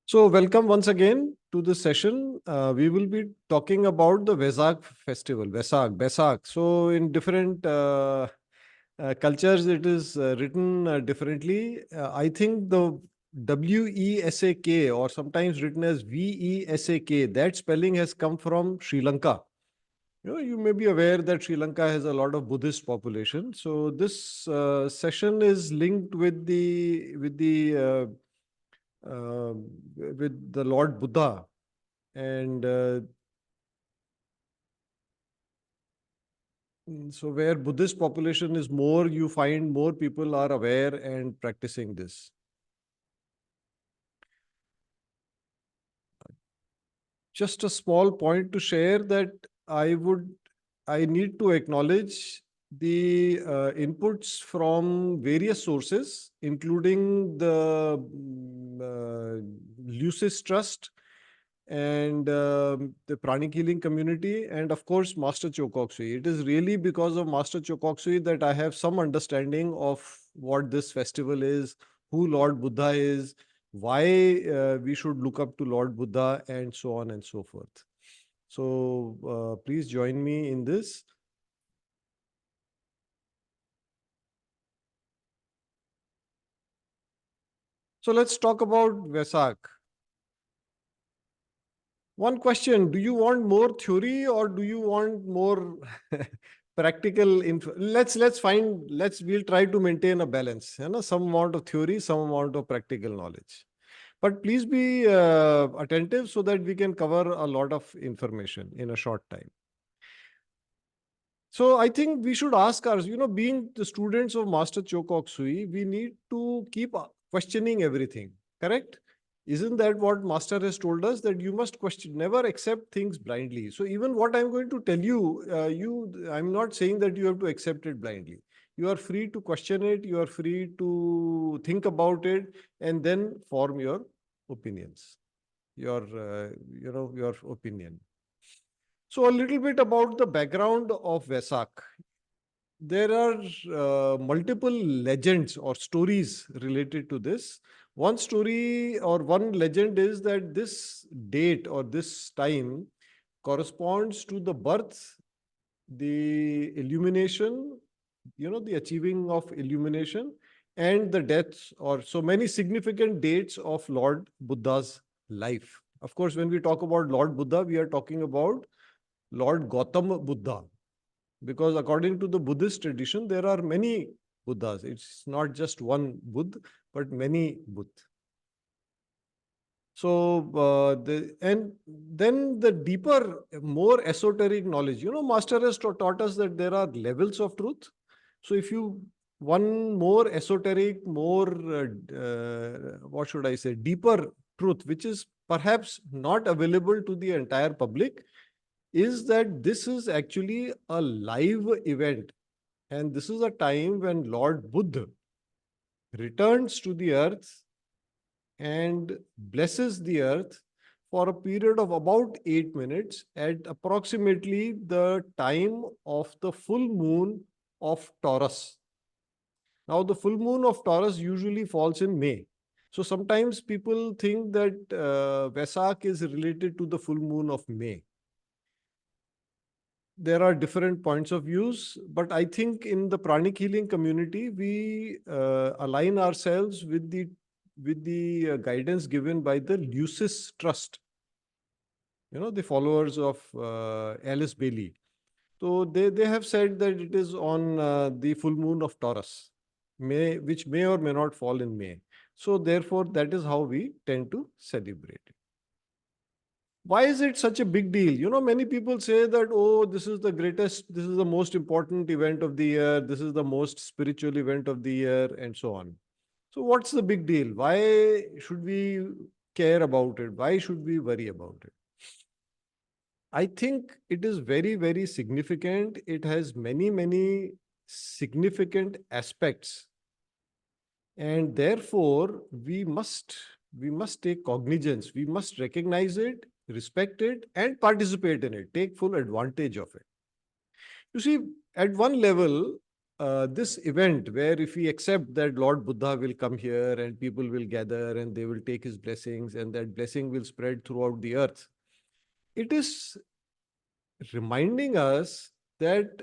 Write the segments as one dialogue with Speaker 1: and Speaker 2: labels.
Speaker 1: So, welcome once again to this session. We will be talking about the Wesak Festival, Wesak. So, in different cultures, it is written differently. I think the Wesak, or sometimes written as Vesak, that spelling has come from Sri Lanka. You may be aware that Sri Lanka has a lot of Buddhist population. So this session is linked uh, with the Lord Buddha, and so where Buddhist population is more, you find more people are aware and practicing this. Just a small point to share that I need to acknowledge the inputs from various sources, including the Lucis Trust and the pranic healing community, and of course Master Chokoksui. It is really because of Master Chokoksui that I have some understanding of what this festival is, who Lord Buddha is, why we should look up to Lord Buddha, and so on and so forth. So please join me in this. So let's talk about Vesak. One question, do you want more theory or do you want more practical info? We'll try to maintain a balance, some amount of theory, some amount of practical knowledge. But please be attentive so that we can cover a lot of information in a short time. So I think we should ask ours, being the students of Master Chokok Sui, we need to keep questioning everything, correct? Isn't that what Master has told us, that you must question, never accept things blindly? So even what I'm going to tell you, I'm not saying that you have to accept it blindly. You are free to question it. You are free to think about it and then form your opinions, your opinion. So a little bit about the background of Vesak. There are multiple legends or stories related to this. One story or one legend is that this date or this time corresponds to the birth, the illumination, the achieving of illumination, and the death, or so many significant dates of Lord Buddha's life. Of course, when we talk about Lord Buddha, we are talking about Lord Gautama Buddha, because according to the Buddhist tradition, there are many Buddhas. It's not just one Buddha, but many Buddha. So, and then the deeper, more esoteric knowledge. Master has taught us that there are levels of truth. So, if you one more esoteric, more what should I say, deeper truth, which is perhaps not available to the entire public, is that this is actually a live event. And this is a time when Lord Buddha returns to the earth and blesses the earth for a period of about 8 minutes at approximately the time of the full moon of Taurus. Now, the full moon of Taurus usually falls in May. So sometimes people think that Vesak is related to the full moon of May. There are different points of views, but I think in the pranic healing community, we align ourselves with the guidance given by the Lucis Trust. The followers of Alice Bailey. So they have said that it is on the full moon of Taurus, which may or may not fall in May. So therefore, that is how we tend to celebrate it. Why is it such a big deal? Many people say that, oh, this is the greatest, this is the most important event of the year, this is the most spiritual event of the year, and so on. So, what's the big deal? Why should we care about it? Why should we worry about it? I think it is very, very significant. It has many, many significant aspects. And therefore, we must take cognizance. We must recognize it, respect it, and participate in it. Take full advantage of it. You see, at one level, this event where if we accept that Lord Buddha will come here and people will gather and they will take his blessings and that blessing will spread throughout the earth, it is reminding us that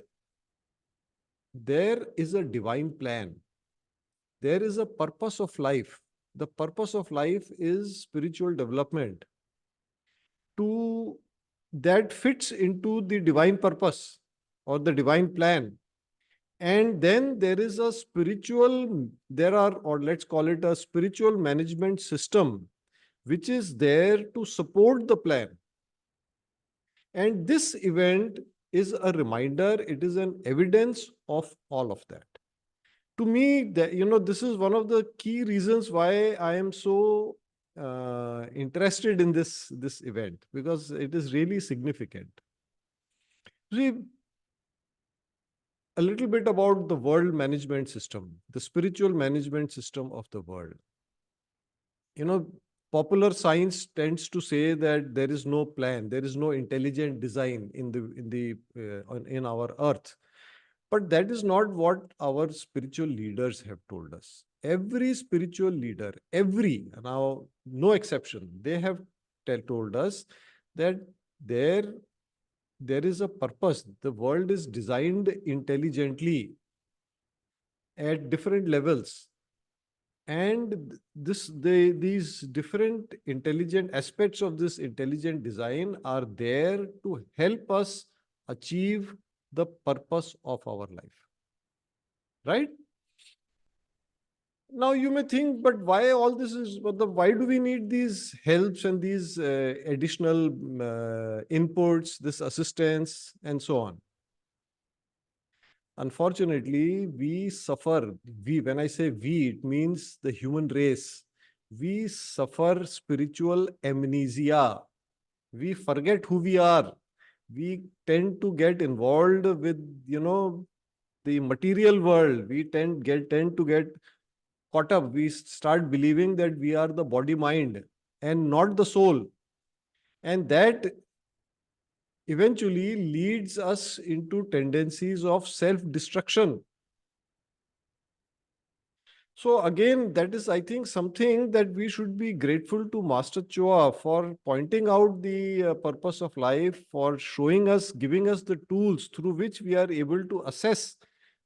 Speaker 1: there is a divine plan. There is a purpose of life. The purpose of life is spiritual development to that fits into the divine purpose or the divine plan. And then there is a spiritual, there are, or let's call it a spiritual management system, which is there to support the plan. And this event is a reminder, it is an evidence of all of that. To me, this is one of the key reasons why I am so interested in this event, because it is really significant. See, a little bit about the world management system, the spiritual management system of the world. Popular science tends to say that there is no plan, there is no intelligent design in our earth. But that is not what our spiritual leaders have told us. Every spiritual leader, now no exception, they have told us that there is a purpose. The world is designed intelligently at different levels. And these different intelligent aspects of this intelligent design are there to help us achieve the purpose of our life. Right? Now you may think, but why all this is, why do we need these helps and these additional inputs, this assistance, and so on? Unfortunately, we suffer. When I say we, it means the human race. We suffer spiritual amnesia. We forget who we are. We tend to get involved with, the material world. We tend to get caught up. We start believing that we are the body mind and not the soul. And that eventually leads us into tendencies of self-destruction. So again, that is, I think, something that we should be grateful to Master Choa for pointing out the purpose of life, for showing us, giving us the tools through which we are able to assess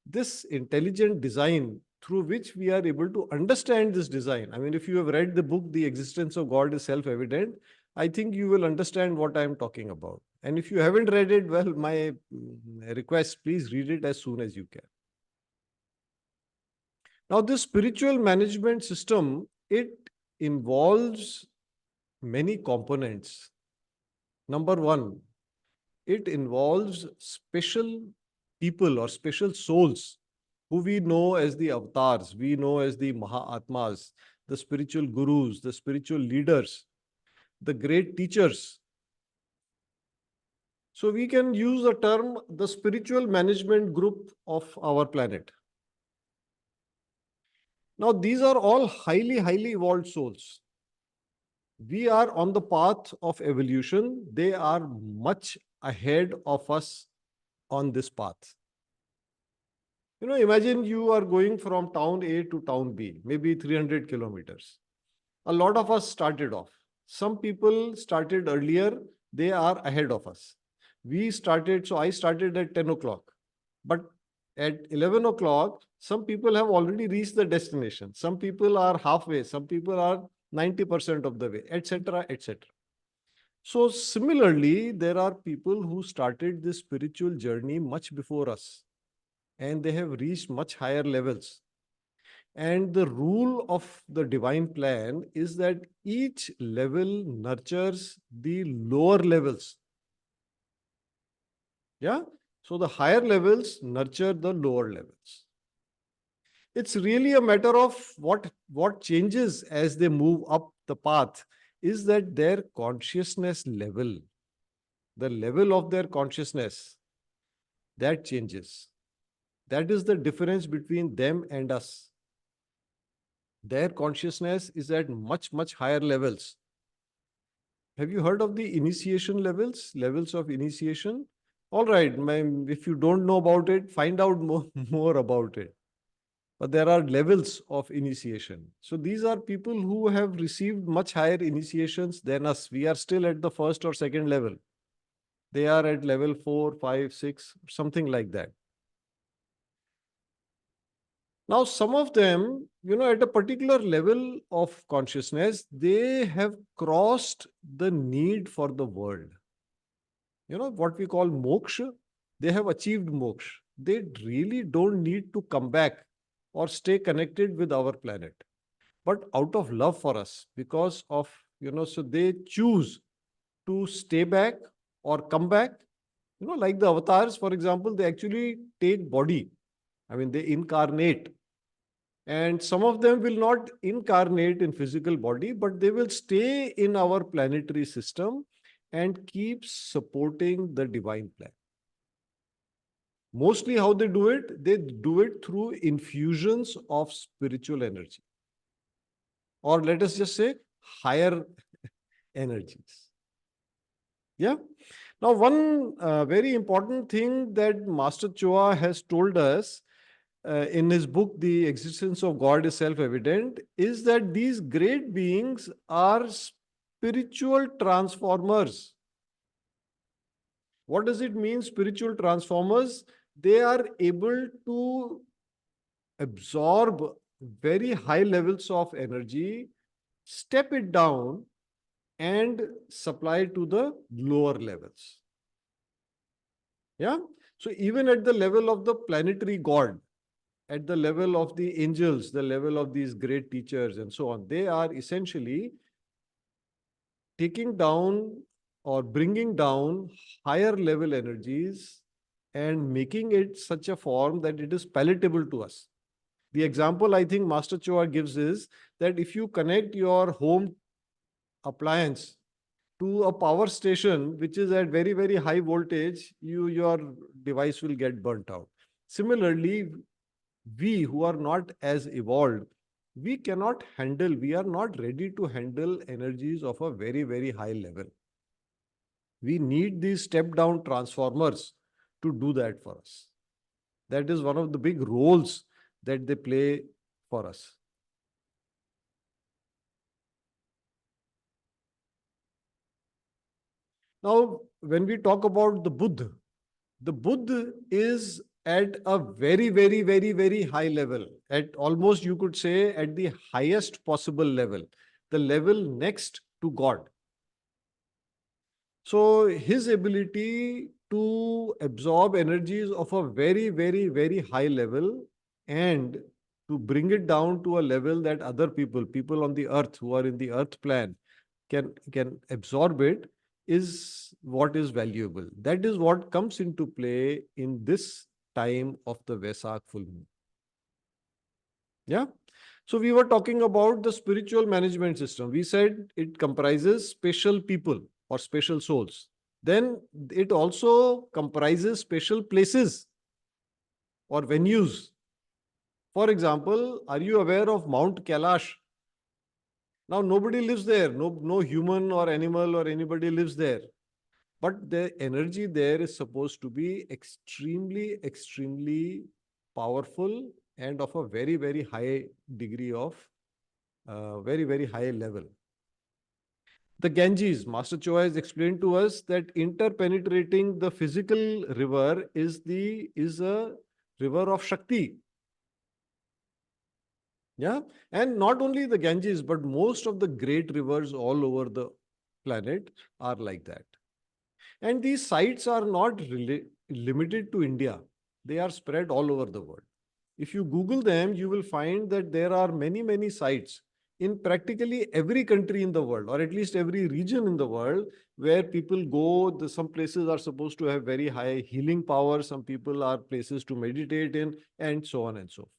Speaker 1: this intelligent design, through which we are able to understand this design. I mean, if you have read the book, The Existence of God is Self-Evident, I think you will understand what I am talking about. And if you haven't read it, well, my request, please read it as soon as you can. Now, this spiritual management system, it involves many components. Number one, it involves special people or special souls who we know as the avatars, we know as the Mahatmas, the spiritual gurus, the spiritual leaders, the great teachers. So we can use the term the spiritual management group of our planet. Now, these are all highly, highly evolved souls. We are on the path of evolution. They are much ahead of us on this path. Imagine you are going from town A to town B, maybe 300 kilometers. A lot of us started off. Some people started earlier. They are ahead of us. So I started at 10 o'clock. But at 11 o'clock, some people have already reached the destination. Some people are halfway. Some people are 90% of the way, etc., etc. So similarly, there are people who started this spiritual journey much before us, and they have reached much higher levels. And the rule of the divine plan is that each level nurtures the lower levels. Yeah? So the higher levels nurture the lower levels. It's really a matter of what changes as they move up the path is that their consciousness level, the level of their consciousness, that changes. That is the difference between them and us. Their consciousness is at much, much higher levels. Have you heard of the initiation levels of initiation? All right, if you don't know about it, find out more, more about it. But there are levels of initiation. So these are people who have received much higher initiations than us. We are still at the first or second level. They are at level 4, 5, 6, something like that. Now, some of them, at a particular level of consciousness, they have crossed the need for the world. What we call moksha, they have achieved moksha. They really don't need to come back or stay connected with our planet, but out of love for us, because of, so they choose to stay back or come back. Like the avatars, for example, they actually take body. I mean, they incarnate. And some of them will not incarnate in physical body, but they will stay in our planetary system and keep supporting the divine plan. Mostly how they do it through infusions of spiritual energy. Or let us just say higher energies. Yeah. Now, one very important thing that Master Choa has told us in his book, The Existence of God is Self-Evident, is that these great beings are spiritual transformers. What does it mean, spiritual transformers? They are able to absorb very high levels of energy, step it down, and supply to the lower levels. Yeah. So even at the level of the planetary God, at the level of the angels, the level of these great teachers and so on, they are essentially taking down or bringing down higher level energies and making it such a form that it is palatable to us. The example I think Master Choa gives is that if you connect your home appliance to a power station which is at very, very high voltage, your device will get burnt out. Similarly, we who are not as evolved, we are not ready to handle energies of a very, very high level. We need these step down transformers to do that for us. That is one of the big roles that they play for us. Now, when we talk about the Buddha is at a very, very, very, very high level, at almost you could say at the highest possible level, the level next to God. So his ability to absorb energies of a very, very, very high level and to bring it down to a level that other people on the earth who are in the earth plan can absorb it, is what is valuable. That is what comes into play in this time of the Vesak full moon. Yeah. So we were talking about the spiritual management system. We said it comprises special people or special souls. Then it also comprises special places or venues. For example, are you aware of Mount Kailash? Now, nobody lives there. No human or animal or anybody lives there. But the energy there is supposed to be extremely, extremely powerful and of a very, very high degree of very, very high level. The Ganges, Master Choa has explained to us that interpenetrating the physical river is a river of Shakti. Yeah. And not only the Ganges, but most of the great rivers all over the planet are like that. And these sites are not limited to India. They are spread all over the world. If you Google them, you will find that there are many, many sites in practically every country in the world, or at least every region in the world, where people go. Some places are supposed to have very high healing power. Some people are places to meditate in, and so on and so forth.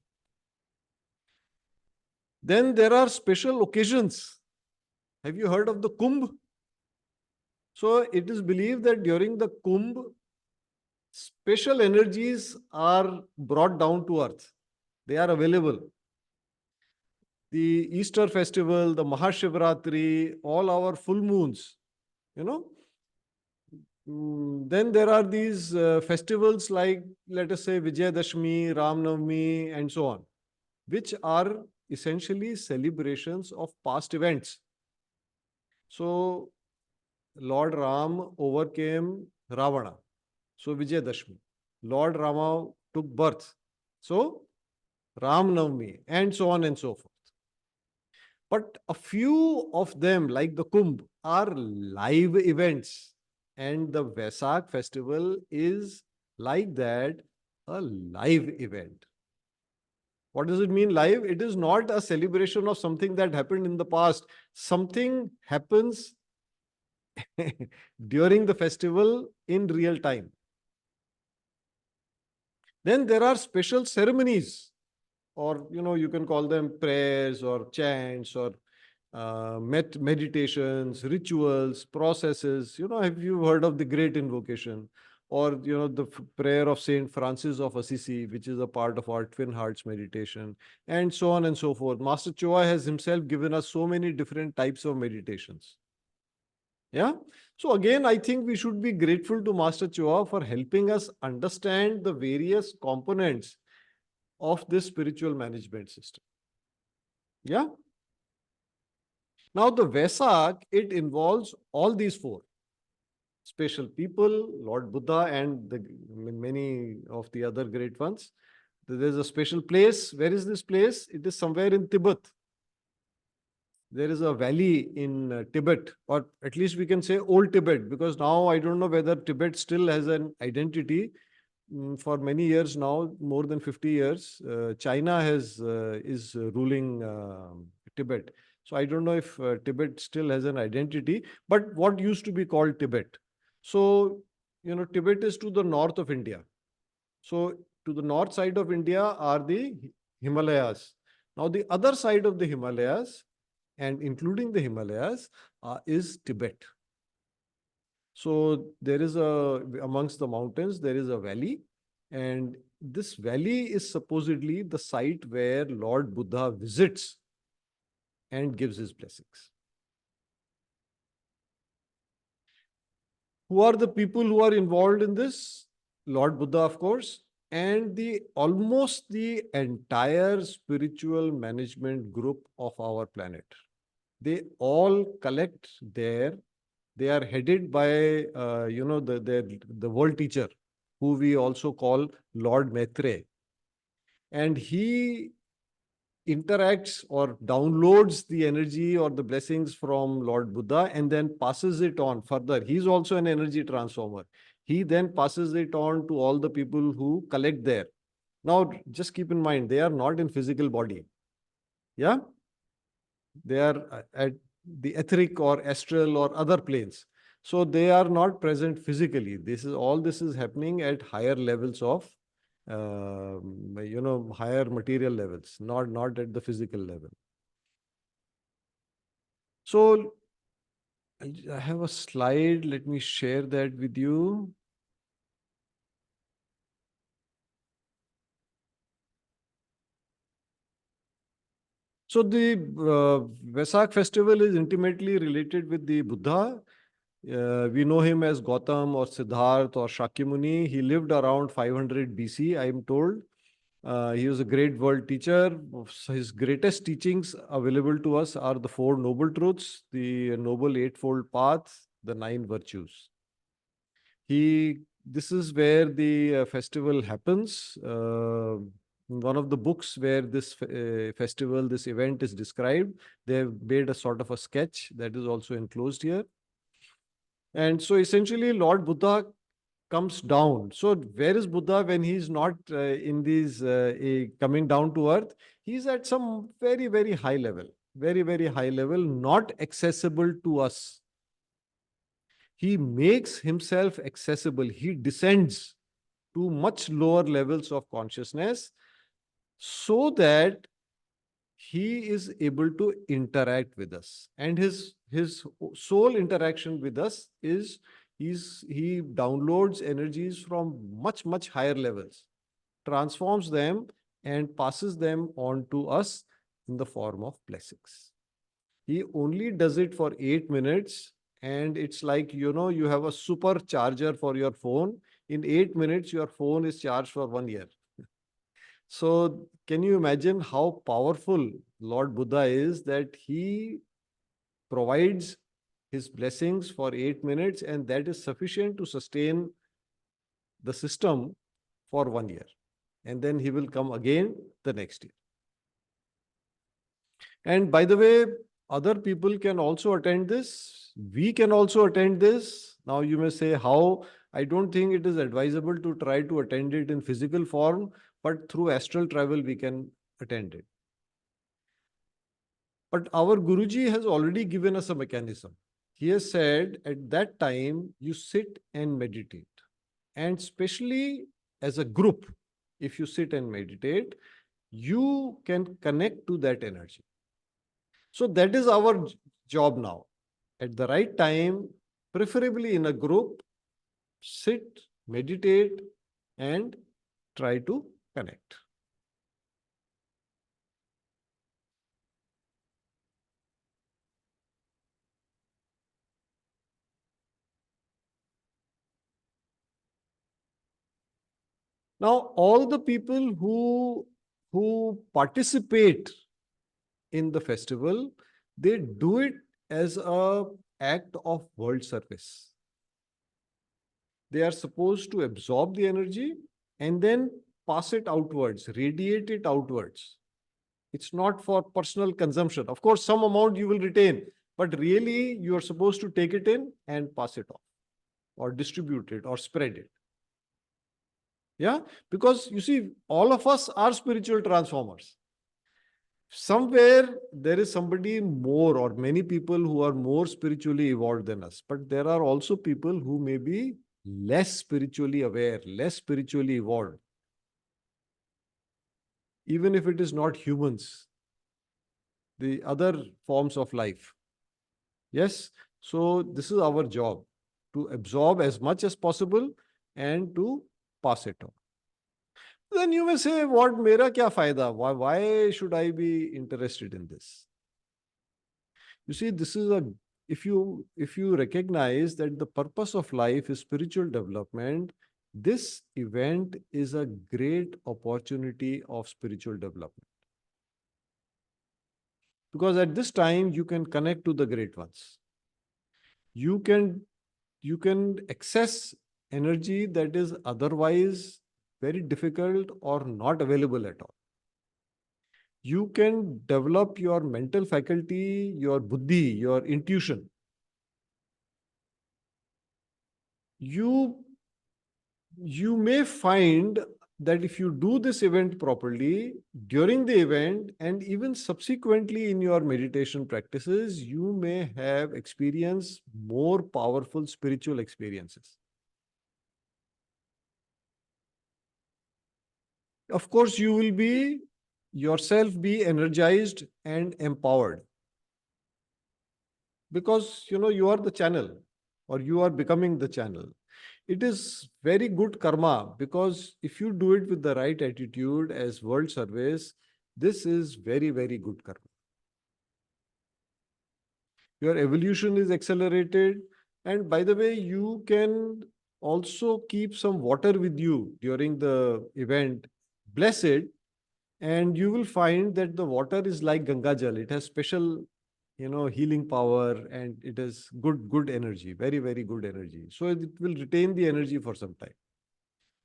Speaker 1: Then there are special occasions. Have you heard of the Kumbh? So it is believed that during the Kumbh, special energies are brought down to earth. They are available. The Easter festival, the Mahashivratri, all our full moons, you know, Then there are these festivals like, let us say, Vijayadashmi, Ram Navami, and so on, which are essentially celebrations of past events. So, Lord Ram overcame Ravana. So, Vijayadashmi. Lord Rama took birth. So, Ram Navami, and so on and so forth. But a few of them, like the Kumbh, are live events. And the Vesak festival is like that, a live event. What does it mean live? It is not a celebration of something that happened in the past. Something happens during the festival in real time. Then there are special ceremonies, or you can call them prayers or chants or meditations, rituals, processes. Have you heard of the Great Invocation? Or, the prayer of Saint Francis of Assisi, which is a part of our Twin Hearts meditation, and so on and so forth. Master Choa has himself given us so many different types of meditations. Yeah. So again, I think we should be grateful to Master Choa for helping us understand the various components of this spiritual management system. Yeah. Now, the Vesak, it involves all these four special people, Lord Buddha, and many of the other great ones. There's a special place. Where is this place? It is somewhere in Tibet. There is a valley in Tibet, or at least we can say Old Tibet, because now I don't know whether Tibet still has an identity. For many years now, more than 50 years, China is ruling Tibet. So I don't know if Tibet still has an identity, but what used to be called Tibet. So, Tibet is to the north of India. So to the north side of India are the Himalayas. Now the other side of the Himalayas, and including the Himalayas, is Tibet. So there is amongst the mountains, there is a valley, and this valley is supposedly the site where Lord Buddha visits and gives his blessings. Who are the people who are involved in this? Lord Buddha, of course, and almost the entire spiritual management group of our planet. They all collect there. They are headed by the world teacher, who we also call Lord Maitreya, and he interacts or downloads the energy or the blessings from Lord Buddha and then passes it on further. He's also an energy transformer. He then passes it on to all the people who collect there. Now, just keep in mind, they are not in physical body. Yeah? They are at the etheric or astral or other planes. So they are not present physically. This is happening at higher levels of higher material levels, not at the physical level. So I have a slide. Let me share that with you. So the Vesak festival is intimately related with the Buddha. We know him as Gautam or Siddharth or Shakyamuni. He lived around 500 BC, I am told. He was a great world teacher. His greatest teachings available to us are the Four Noble Truths, the Noble Eightfold Path, the Nine Virtues. This is where the festival happens. One of the books where this festival, this event is described, they have made a sort of a sketch that is also enclosed here. And so essentially, Lord Buddha comes down. So where is Buddha when he's not in these coming down to earth? He's at some very, very high level, very, very high level, not accessible to us. He makes himself accessible. He descends to much lower levels of consciousness so that he is able to interact with us. And his sole interaction with us is he downloads energies from much, much higher levels, transforms them, and passes them on to us in the form of blessings. He only does it for 8 minutes, and it's like, you have a super charger for your phone. In 8 minutes, your phone is charged for 1 year. So, can you imagine how powerful Lord Buddha is, that he provides his blessings for 8 minutes, and that is sufficient to sustain the system for 1 year. And then he will come again the next year. And by the way, other people can also attend this. We can also attend this. Now, you may say, how? I don't think it is advisable to try to attend it in physical form, but through astral travel, we can attend it. But our Guruji has already given us a mechanism. He has said at that time, you sit and meditate. And especially as a group, if you sit and meditate, you can connect to that energy. So that is our job now. At the right time, preferably in a group, sit, meditate, and try to connect. Now, all the people who participate in the festival, they do it as a act of world service. They are supposed to absorb the energy and then pass it outwards, radiate it outwards. It's not for personal consumption. Of course, some amount you will retain, but really you are supposed to take it in and pass it off, or distribute it, or spread it. Yeah, because you see, all of us are spiritual transformers. Somewhere there is somebody more, or many people who are more spiritually evolved than us, but there are also people who may be less spiritually aware, less spiritually evolved, even if it is not humans, the other forms of life. Yes, so this is our job, to absorb as much as possible and to pass it on. Then you may say, what, mera kya fayda? Why should I be interested in this? You see, this is a, if you recognize that the purpose of life is spiritual development, this event is a great opportunity of spiritual development. Because at this time you can connect to the great ones. You can access energy that is otherwise very difficult or not available at all. You can develop your mental faculty, your buddhi, your intuition. You may find that if you do this event properly, during the event and even subsequently in your meditation practices, you may have experienced more powerful spiritual experiences. Of course, you will be yourself be energized and empowered, because you are the channel, or you are becoming the channel. It is very good karma, because if you do it with the right attitude as world service, this is very, very good karma. Your evolution is accelerated. And by the way, you can also keep some water with you during the event, bless it, and you will find that the water is like Ganga Jal. It has special healing power, and it is good energy, very, very good energy. So it will retain the energy for some time.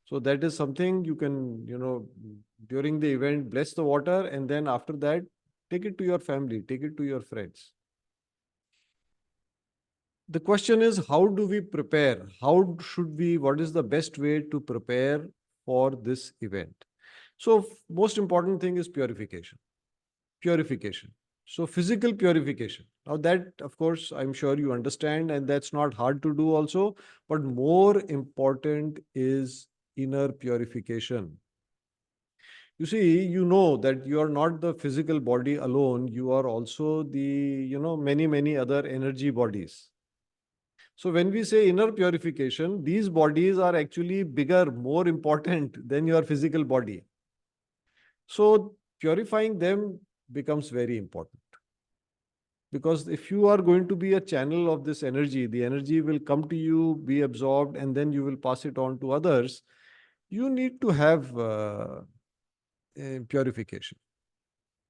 Speaker 1: So that is something you can, during the event, bless the water, and then after that, take it to your family, take it to your friends. The question is, how do we prepare? What is the best way to prepare for this event? So most important thing is purification. Purification. So physical purification. Now that, of course, I'm sure you understand, and that's not hard to do also, but more important is inner purification. You see, you know that you are not the physical body alone, you are also the, many, many other energy bodies. So when we say inner purification, these bodies are actually bigger, more important than your physical body. So purifying them becomes very important. Because if you are going to be a channel of this energy, the energy will come to you, be absorbed, and then you will pass it on to others. You need to have purification.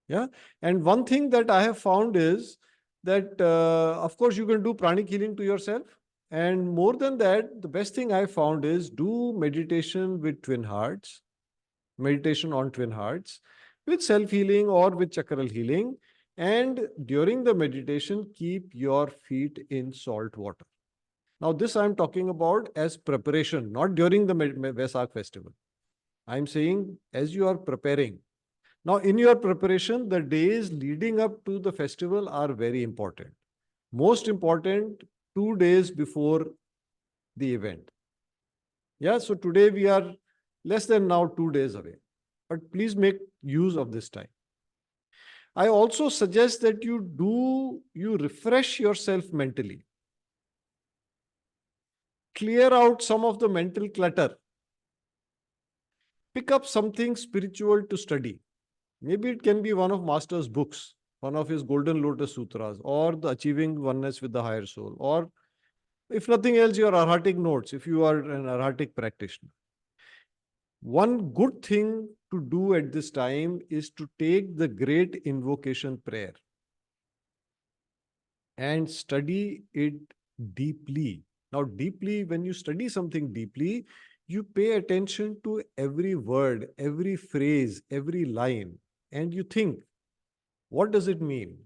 Speaker 1: Yeah. And one thing that I have found is that, of course, you can do pranic healing to yourself. And more than that, the best thing I found is do meditation with twin hearts, meditation on twin hearts, with self healing or with chakral healing. And during the meditation, keep your feet in salt water. Now, this I'm talking about as preparation, not during the Vesak festival. I'm saying as you are preparing. Now, in your preparation, the days leading up to the festival are very important. Most important, 2 days before the event. Yeah, so today we are less than now 2 days away. But please make use of this time. I also suggest that you refresh yourself mentally. Clear out some of the mental clutter. Pick up something spiritual to study. Maybe it can be one of Master's books, one of his Golden Lotus Sutras, or the Achieving Oneness with the Higher Soul, or if nothing else, your Arhatic notes, if you are an Arhatic practitioner. One good thing to do at this time is to take the great invocation prayer and study it deeply. Now, deeply, when you study something deeply, you pay attention to every word, every phrase, every line, and you think, what does it mean?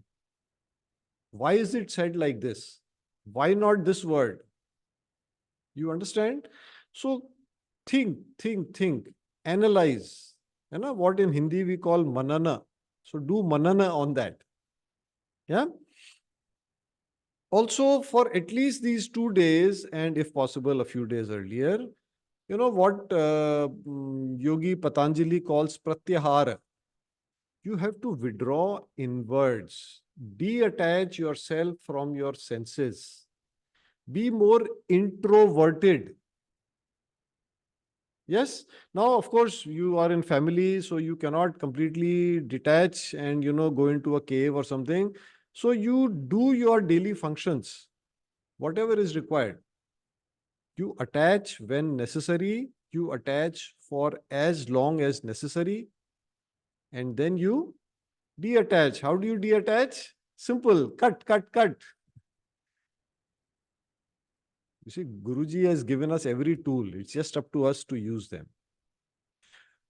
Speaker 1: Why is it said like this? Why not this word? You understand? So think, analyze. You know what in Hindi we call manana. So do manana on that. Yeah. Also, for at least these 2 days, and if possible, a few days earlier, you know what Yogi Patanjali calls pratyahara. You have to withdraw inwards, detach yourself from your senses, be more introverted. Yes. Now, of course, you are in family, so you cannot completely detach and, go into a cave or something. So you do your daily functions, whatever is required. You attach when necessary, you attach for as long as necessary, and then you detach. How do you detach? Simple. Cut. You see, Guruji has given us every tool. It's just up to us to use them.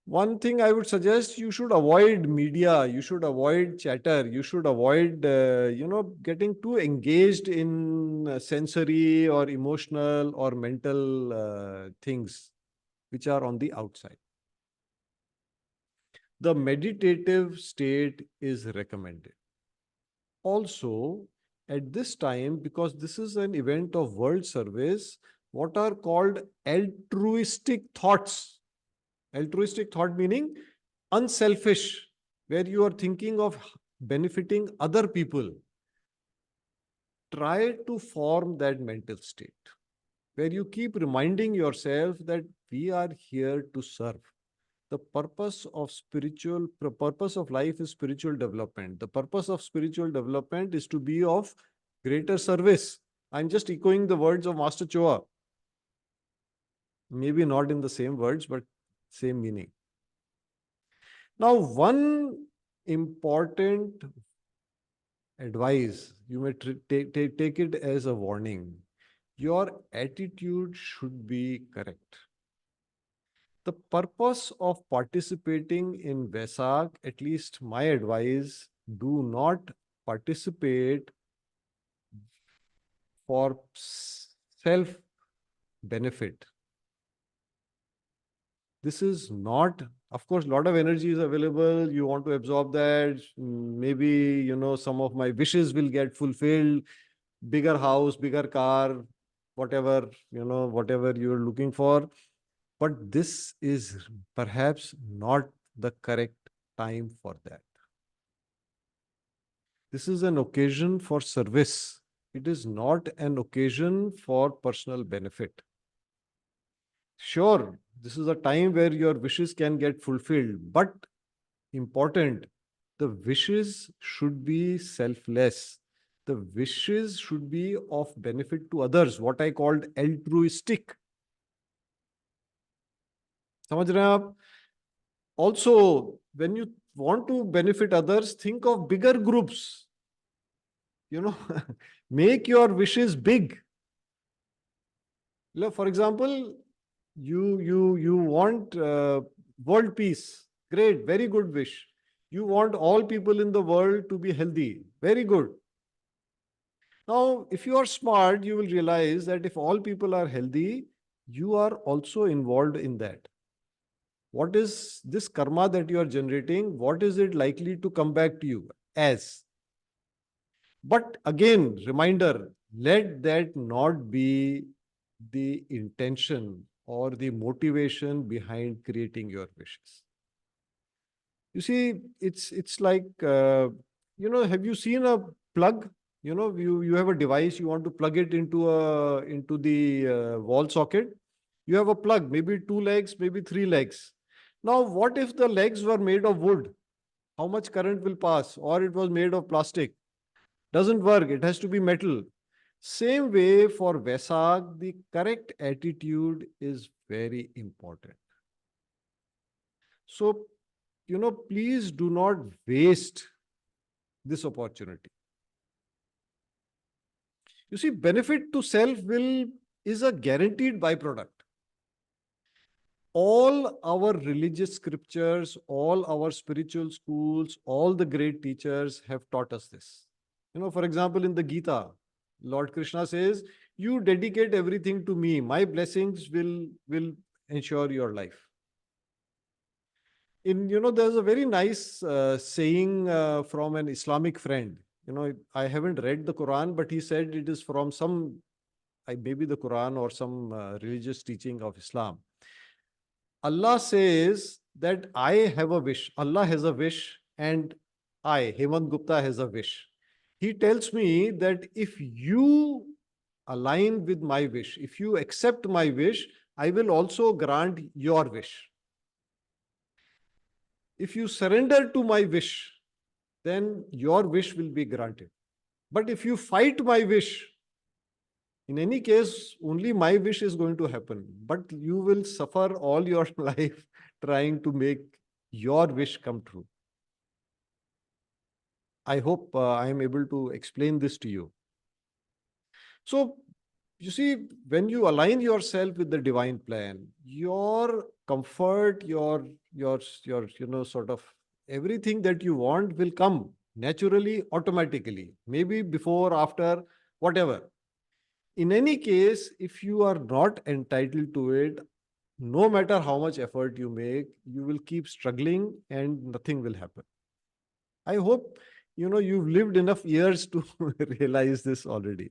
Speaker 1: One thing I would suggest, you should avoid media, you should avoid chatter, you should avoid, getting too engaged in sensory or emotional or mental things which are on the outside. The meditative state is recommended. Also, at this time, because this is an event of world service, what are called altruistic thoughts. Altruistic thought meaning unselfish, where you are thinking of benefiting other people. Try to form that mental state where you keep reminding yourself that we are here to serve. The purpose of life is spiritual development. The purpose of spiritual development is to be of greater service. I'm just echoing the words of Master Choa. Maybe not in the same words, but same meaning. Now, one important advice, you may take it as a warning. Your attitude should be correct. The purpose of participating in Vesak, at least my advice, do not participate for self benefit. This is not, of course, a lot of energy is available. You want to absorb that. Maybe, some of my wishes will get fulfilled. Bigger house, bigger car, whatever, whatever you're looking for. But this is perhaps not the correct time for that. This is an occasion for service. It is not an occasion for personal benefit. Sure, this is a time where your wishes can get fulfilled, but important, the wishes should be selfless. The wishes should be of benefit to others, what I called altruistic. समझ रहे हैं आप? Also, when you want to benefit others, think of bigger groups. You know, make your wishes big. For example, you want world peace. Great, very good wish. You want all people in the world to be healthy. Very good. Now, if you are smart, you will realize that if all people are healthy, you are also involved in that. What is this karma that you are generating? What is it likely to come back to you as? But again, reminder, let that not be the intention or the motivation behind creating your wishes. You see, it's like have you seen a plug? You have a device, you want to plug it into the wall socket. You have a plug, maybe 2 legs, maybe 3 legs. Now, what if the legs were made of wood? How much current will pass? Or it was made of plastic? Doesn't work. It has to be metal. Same way for Vesak, the correct attitude is very important. So, please do not waste this opportunity. You see, benefit to self will is a guaranteed byproduct. All our religious scriptures, all our spiritual schools, all the great teachers have taught us this. For example, in the Gita, Lord Krishna says, you dedicate everything to me. My blessings will ensure your life. There's a very nice saying from an Islamic friend. I haven't read the Quran, but he said it is from maybe the Quran or some religious teaching of Islam. Allah says that I have a wish. Allah has a wish, and I, Hemant Gupta, has a wish. He tells me that if you align with my wish, if you accept my wish, I will also grant your wish. If you surrender to my wish, then your wish will be granted. But if you fight my wish, in any case, only my wish is going to happen. But you will suffer all your life trying to make your wish come true. I hope I am able to explain this to you. So, you see, when you align yourself with the divine plan, your comfort, your sort of everything that you want will come naturally, automatically, maybe before, after, whatever. In any case, if you are not entitled to it, no matter how much effort you make, you will keep struggling and nothing will happen. I hope you've lived enough years to realize this already.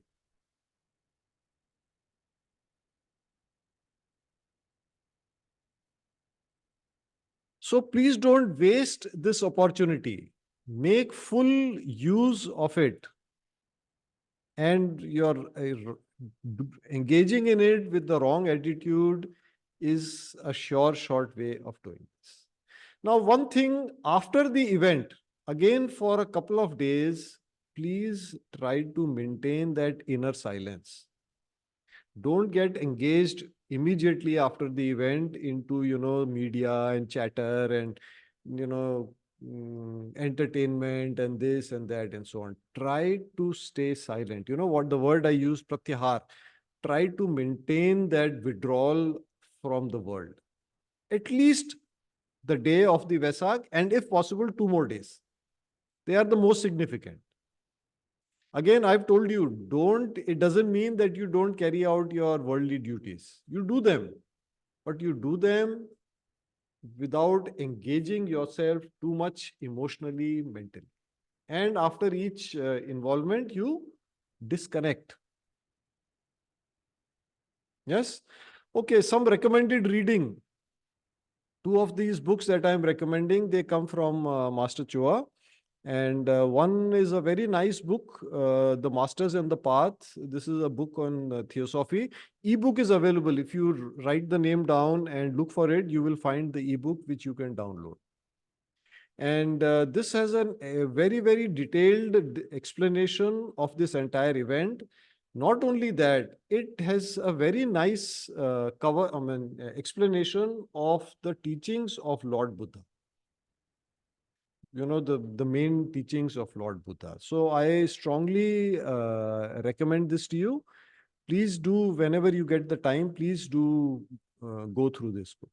Speaker 1: So please don't waste this opportunity. Make full use of it. And you're engaging in it with the wrong attitude is a short way of doing this. Now, one thing after the event, again for a couple of days, please try to maintain that inner silence. Don't get engaged immediately after the event into, media and chatter and, entertainment and this and that and so on. Try to stay silent. You know what the word I use, pratyahar. Try to maintain that withdrawal from the world. At least the day of the Vesak, and if possible, 2 more days. They are the most significant. Again, I've told you, it doesn't mean that you don't carry out your worldly duties. You do them, but you do them without engaging yourself too much emotionally, mentally. And after each involvement, you disconnect. Yes? Okay, some recommended reading. 2 of these books that I'm recommending, they come from Master Chua. And one is a very nice book, The Masters and the Path. This is a book on theosophy. Ebook is available. If you write the name down and look for it, you will find the ebook which you can download. And this has a very, very detailed explanation of this entire event. Not only that, it has a very nice explanation of the teachings of Lord Buddha. The main teachings of Lord Buddha. So I strongly recommend this to you. Please do, whenever you get the time, please do go through this book.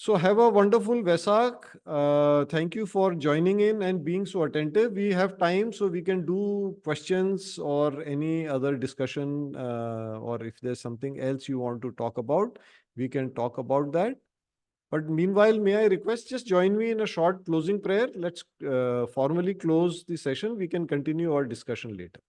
Speaker 1: So have a wonderful Vesak. Thank you for joining in and being so attentive. We have time, so we can do questions or any other discussion, or if there's something else you want to talk about, we can talk about that. But meanwhile, may I request, just join me in a short closing prayer. Let's formally close the session. We can continue our discussion later.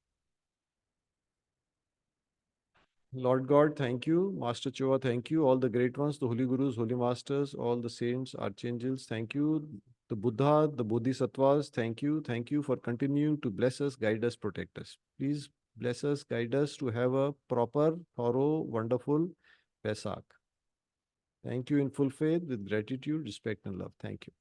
Speaker 1: Lord God, thank you. Master Choa, thank you. All the great ones, the holy gurus, holy masters, all the saints, archangels, thank you. The Buddha, the Bodhisattvas, thank you. Thank you for continuing to bless us, guide us, protect us. Please bless us, guide us to have a proper, thorough, wonderful Vesak. Thank you in full faith, with gratitude, respect, and love. Thank you.